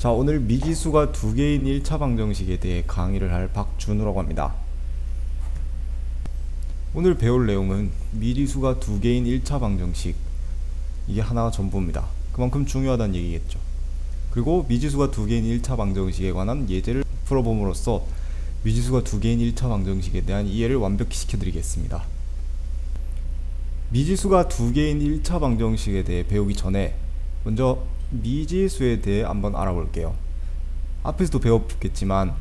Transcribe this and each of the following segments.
자, 오늘 미지수가 두 개인 1차 방정식에 대해 강의를 할 박준우라고 합니다. 오늘 배울 내용은 미지수가 두 개인 1차 방정식, 이게 하나가 전부입니다. 그만큼 중요하다는 얘기겠죠. 그리고 미지수가 두 개인 1차 방정식에 관한 예제를 풀어봄으로써 미지수가 두 개인 1차 방정식에 대한 이해를 완벽히 시켜드리겠습니다. 미지수가 두 개인 1차 방정식에 대해 배우기 전에 먼저 미지수에 대해 한번 알아볼게요. 앞에서도 배웠겠지만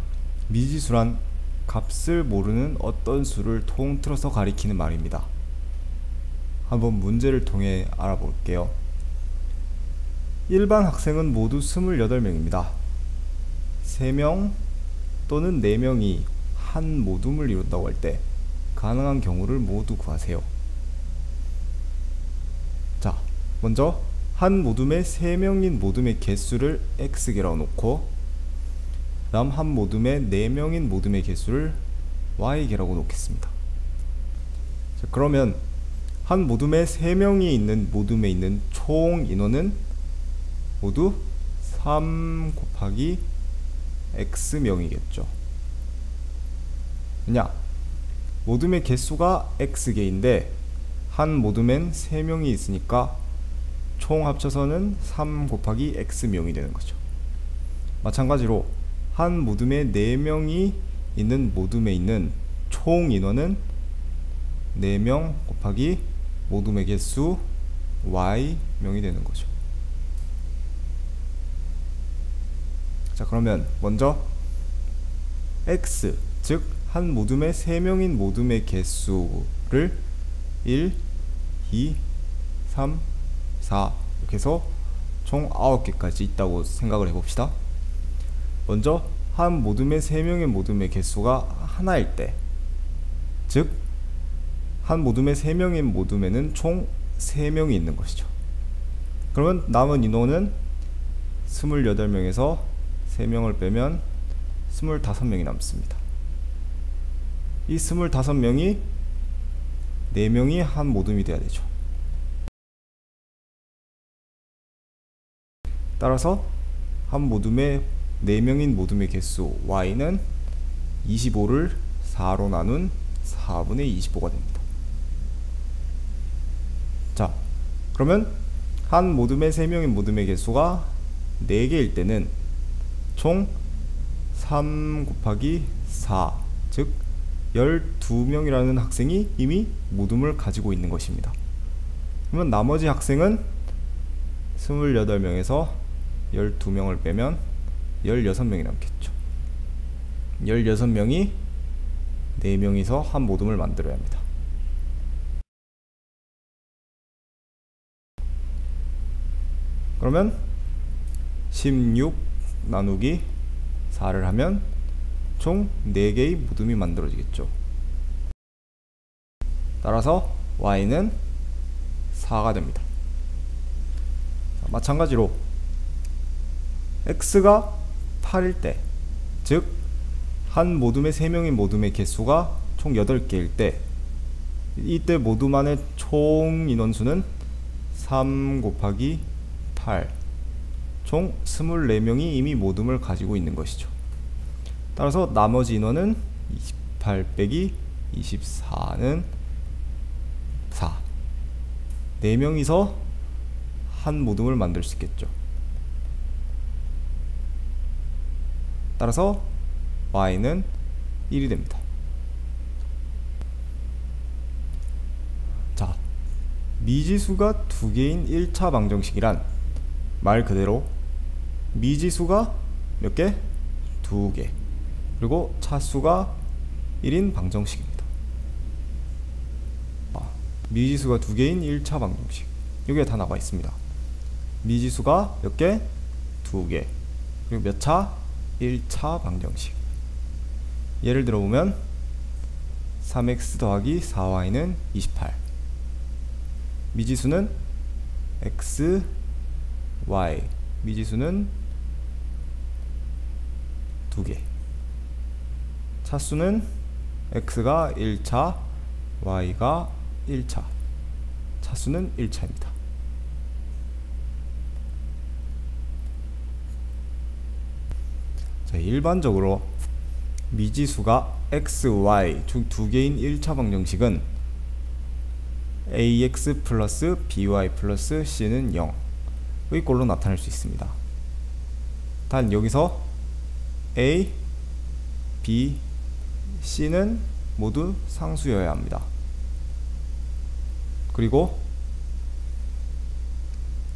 미지수란 값을 모르는 어떤 수를 통틀어서 가리키는 말입니다. 한번 문제를 통해 알아볼게요. 일반 학생은 모두 28명입니다. 3명 또는 4명이 한 모둠을 이룬다고 할 때 가능한 경우를 모두 구하세요. 자, 먼저 한 모둠에 3명인 모둠의 개수를 x개라고 놓고, 다음 한 모둠에 4명인 모둠의 개수를 y개라고 놓겠습니다. 자, 그러면 한 모둠에 3명이 있는 모둠에 있는 총 인원은 모두 3 곱하기 x명이겠죠. 왜냐? 모둠의 개수가 x개인데 한 모둠엔 3명이 있으니까 총 합쳐서는 3 곱하기 x명이 되는 거죠. 마찬가지로 한 모둠에 4명이 있는 모둠에 있는 총 인원은 4명 곱하기 모둠의 개수 y명이 되는 거죠. 자, 그러면 먼저 x, 즉 한 모둠에 3명인 모둠의 개수를 1, 2, 3, 4 이렇게 해서 총 9개까지 있다고 생각을 해봅시다. 먼저 한 모둠에 3명의 모둠의 개수가 하나일 때, 즉 한 모둠에 3명인 모둠에는 총 3명이 있는 것이죠. 그러면 남은 인원은 28명에서 3명을 빼면 25명이 남습니다. 이 25명이 4명이 한 모둠이 돼야 되죠. 따라서 한 모둠에 4명인 모둠의 개수 y는 25를 4로 나눈 4분의 25가 됩니다. 자, 그러면 한 모둠에 3명인 모둠의 개수가 4개일 때는 총 3 곱하기 4, 즉 12명이라는 학생이 이미 모둠을 가지고 있는 것입니다. 그러면 나머지 학생은 28명에서 12명을 빼면 16명이 남겠죠. 16명이 4명이서 한 모둠을 만들어야 합니다. 그러면 16 나누기 4를 하면 총 4개의 모둠이 만들어지겠죠. 따라서 y는 4가 됩니다. 자, 마찬가지로 x가 8일 때, 즉 한 모둠에 3명인 모둠의 개수가 총 8개일 때, 이때 모둠 안의 총 인원수는 3 곱하기 8, 총 24명이 이미 모둠을 가지고 있는 것이죠. 따라서 나머지 인원은 28 빼기 24는 4. 4명이서 한 모둠을 만들 수 있겠죠. 따라서 y는 1이 됩니다. 자, 미지수가 두 개인 1차 방정식이란 말 그대로 미지수가 몇 개? 2개. 그리고 차수가 1인 방정식입니다. 미지수가 두 개인 1차 방정식. 여기에 다 나와 있습니다. 미지수가 몇 개? 2개. 그리고 몇 차? 1차 방정식. 예를 들어보면 3x 더하기 4y는 28. 미지수는 x, y. 미지수는 2개. 차수는 x가 1차, y가 1차. 차수는 1차입니다. 자, 일반적으로 미지수가 x, y 중 두 개인 1차 방정식은 ax 플러스 by 플러스 c는 0의 꼴로 나타낼 수 있습니다. 단 여기서 a, b, c는 모두 상수여야 합니다. 그리고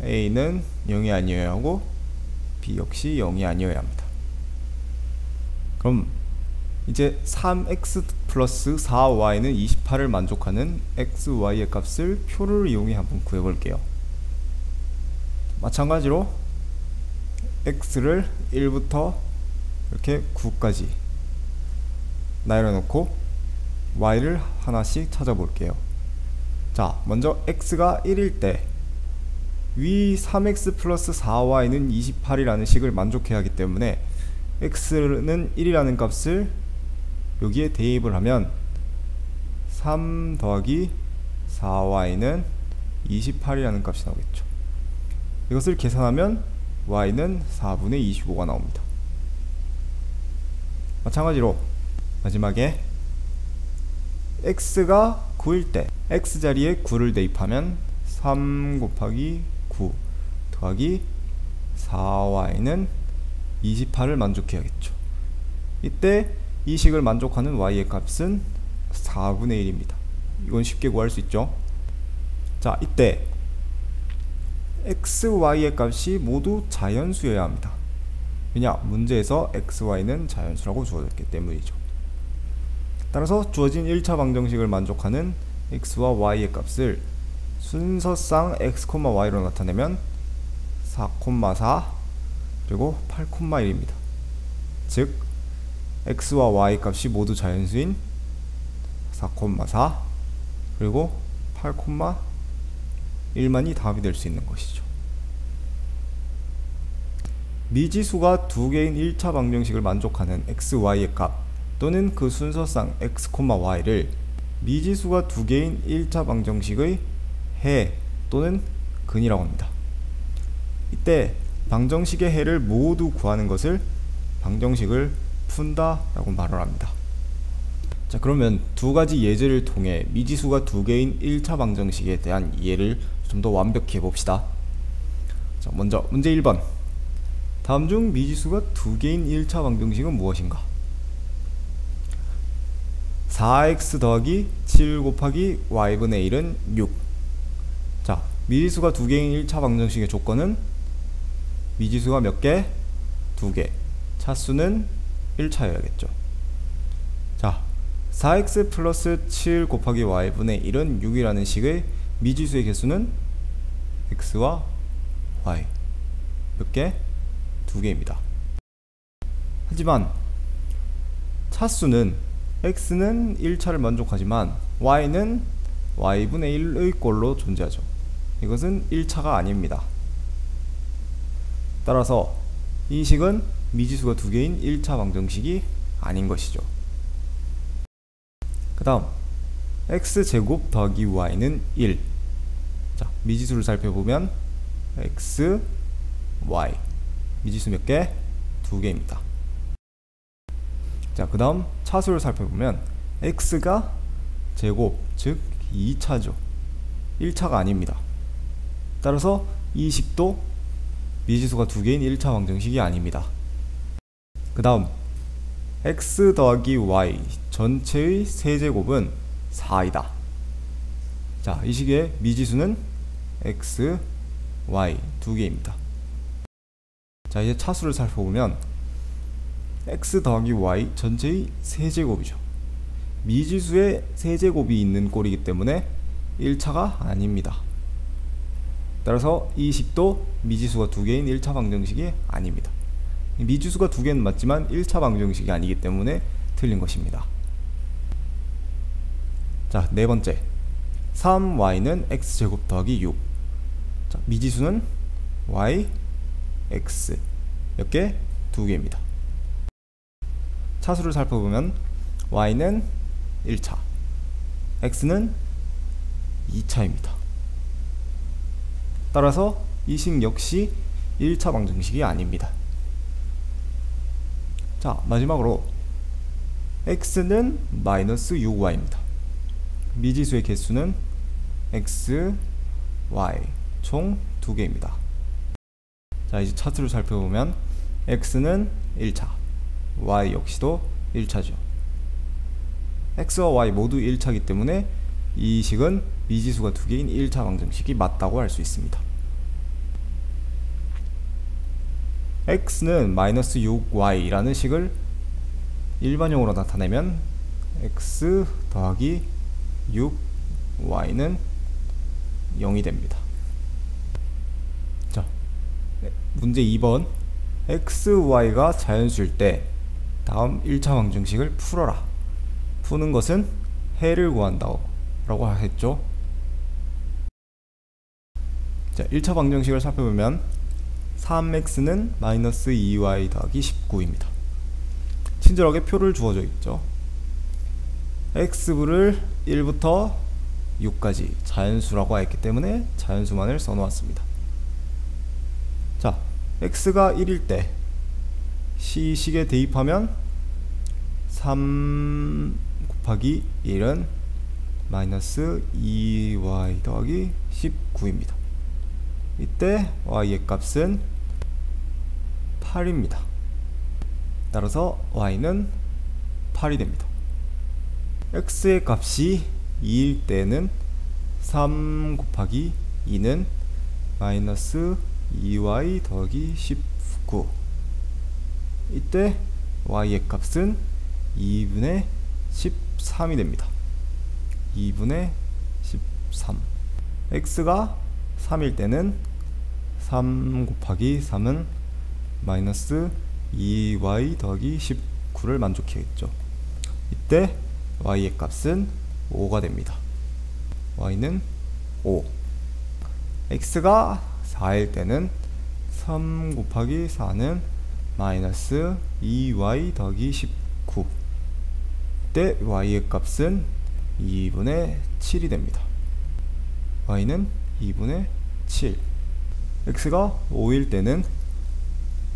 a는 0이 아니어야 하고 b 역시 0이 아니어야 합니다. 그럼 이제 3x 플러스 4y는 28을 만족하는 x, y의 값을 표를 이용해 한번 구해볼게요. 마찬가지로 x를 1부터 이렇게 9까지 나열해 놓고 y를 하나씩 찾아볼게요. 자, 먼저 x가 1일 때 위 3x 플러스 4y는 28이라는 식을 만족해야 하기 때문에 x는 1이라는 값을 여기에 대입을 하면 3 더하기 4y는 28이라는 값이 나오겠죠. 이것을 계산하면 y는 4분의 25가 나옵니다. 마찬가지로 마지막에 x가 9일 때 x 자리에 9를 대입하면 3 곱하기 9 더하기 4y는 28을 만족해야겠죠. 이때 이 식을 만족하는 y의 값은 4분의 1입니다. 이건 쉽게 구할 수 있죠. 자, 이때 x, y의 값이 모두 자연수여야 합니다. 왜냐? 문제에서 x, y는 자연수라고 주어졌기 때문이죠. 따라서 주어진 1차 방정식을 만족하는 x와 y의 값을 순서상 x, y로 나타내면 4,4 그리고 8,1입니다. 즉 x와 y 값이 모두 자연수인 4,4 그리고 8,1만이 답이 될 수 있는 것이죠. 미지수가 두 개인 1차 방정식을 만족하는 x, y의 값 또는 그 순서상 x, y를 미지수가 두 개인 1차 방정식의 해 또는 근이라고 합니다. 이때 방정식의 해를 모두 구하는 것을 방정식을 푼다 라고 말을 합니다. 자, 그러면 두 가지 예제를 통해 미지수가 두 개인 1차 방정식에 대한 이해를 좀 더 완벽히 해봅시다. 자, 먼저 문제 1번. 다음 중 미지수가 두 개인 1차 방정식은 무엇인가? 4x 더하기 7 곱하기 y분의 1은 6. 자, 미지수가 두 개인 1차 방정식의 조건은 미지수가 몇 개? 두 개. 차수는 1차여야겠죠. 자, 4x 플러스 7 곱하기 y분의 1은 6이라는 식의 미지수의 개수는 x와 y 몇 개? 두 개입니다. 하지만 차수는 x는 1차를 만족하지만 y는 y분의 1의 꼴로 존재하죠. 이것은 1차가 아닙니다. 따라서 이 식은 미지수가 두 개인 1차 방정식이 아닌 것이죠. 그 다음 x제곱 더하기 y는 1. 자, 미지수를 살펴보면 x, y 미지수 몇 개? 두 개입니다. 자, 그 다음 차수를 살펴보면 x가 제곱, 즉 2차죠. 1차가 아닙니다. 따라서 이 식도 미지수가 두 개인 1차 방정식이 아닙니다. 그 다음 x 더하기 y 전체의 세제곱은 4이다. 자, 이 식의 미지수는 x, y 두 개입니다. 자, 이제 차수를 살펴보면 x 더하기 y 전체의 세제곱이죠. 미지수에 세제곱이 있는 꼴이기 때문에 1차가 아닙니다. 따라서 이 식도 미지수가 두 개인 1차 방정식이 아닙니다. 미지수가 두 개는 맞지만 1차 방정식이 아니기 때문에 틀린 것입니다. 자, 네 번째. 3y는 x제곱 더하기 6. 자, 미지수는 y, x 몇 개? 두 개입니다. 차수를 살펴보면 y는 1차, x는 2차입니다. 따라서 이 식 역시 1차 방정식이 아닙니다. 자, 마지막으로 x는 마이너스 6y입니다. 미지수의 개수는 x, y 총 2개입니다. 자, 이제 차트를 살펴보면 x는 1차, y 역시도 1차죠. x와 y 모두 1차이기 때문에 이 식은 미지수가 2개인 1차 방정식이 맞다고 할 수 있습니다. x는 마이너스 6y라는 식을 일반형으로 나타내면 x 더하기 6y는 0이 됩니다. 자, 문제 2번. x, y가 자연수일 때 다음 1차 방정식을 풀어라. 푸는 것은 해를 구한다고 라고 했죠. 자, 1차 방정식을 살펴보면 3x는 마이너스 2y 더하기 19입니다. 친절하게 표를 주어져 있죠. x부를 1부터 6까지 자연수라고 했기 때문에 자연수만을 써놓았습니다. 자, x가 1일 때 식에 대입하면 3 곱하기 1은 마이너스 2y 더하기 19입니다. 이때 y의 값은 8입니다. 따라서 y는 8이 됩니다. x의 값이 2일 때는 3 곱하기 2는 마이너스 2y 더하기 19. 이때 y의 값은 2분의 13이 됩니다. 2분의 13. x가 3일 때는 3 곱하기 3은 마이너스 2y 더하기 19를 만족해야겠죠. 이때 y의 값은 5가 됩니다. y는 5. x가 4일 때는 3 곱하기 4는 마이너스 2y 더하기 19. 이때 y의 값은 2분의 7이 됩니다. y는 2분의 7. x가 5일 때는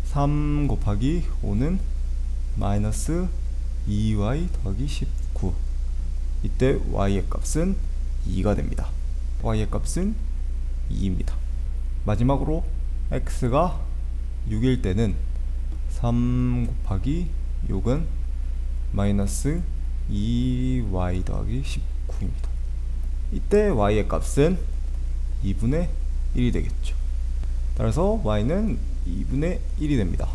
3 곱하기 5는 마이너스 2y 더하기 19. 이때 y의 값은 2가 됩니다. y의 값은 2입니다. 마지막으로 x가 6일 때는 3 곱하기 6은 마이너스 2y 더하기 19입니다. 이때 y의 값은 2분의 1이 되겠죠. 따라서 y는 2분의 1이 됩니다.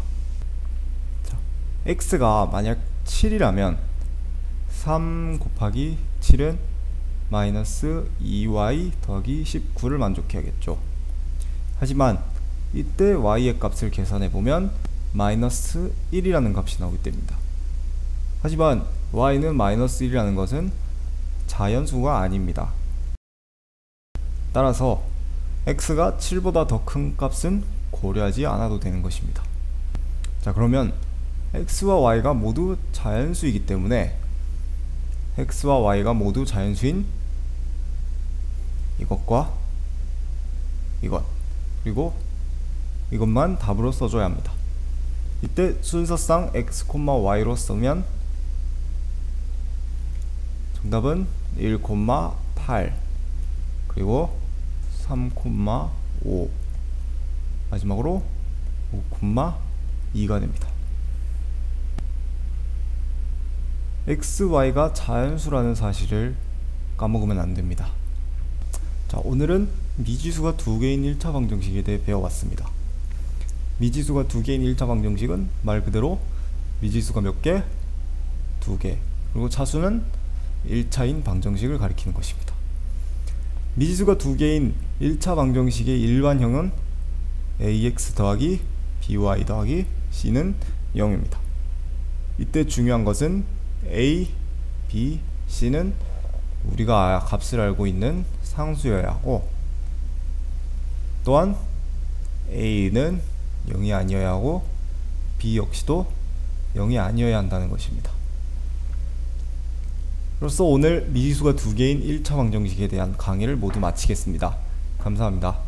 자, x가 만약 7이라면 3 곱하기 7은 마이너스 2y 더하기 19를 만족해야겠죠. 하지만 이때 y의 값을 계산해보면 마이너스 1이라는 값이 나오기 때문입니다. 하지만 y는 마이너스 1이라는 것은 자연수가 아닙니다. 따라서 x가 7보다 더 큰 값은 고려하지 않아도 되는 것입니다. 자, 그러면 x와 y가 모두 자연수이기 때문에 x와 y가 모두 자연수인 이것과 이것, 그리고 이것만 답으로 써줘야 합니다. 이때 순서상 x, y로 쓰면 정답은 1,8 그리고 3,5 마지막으로 5,2가 됩니다. x, y가 자연수라는 사실을 까먹으면 안됩니다. 자, 오늘은 미지수가 2개인 1차 방정식에 대해 배워봤습니다. 미지수가 2개인 1차 방정식은 말 그대로 미지수가 몇 개? 2개. 그리고 차수는 1차인 방정식을 가리키는 것입니다. 미지수가 2개인 1차 방정식의 일반형은 ax 더하기 by 더하기 c는 0입니다. 이때 중요한 것은 a, b, c는 우리가 값을 알고 있는 상수여야 하고, 또한 a는 0이 아니어야 하고 b 역시도 0이 아니어야 한다는 것입니다. 그로써 오늘 미지수가 2개인 1차 방정식에 대한 강의를 모두 마치겠습니다. 감사합니다.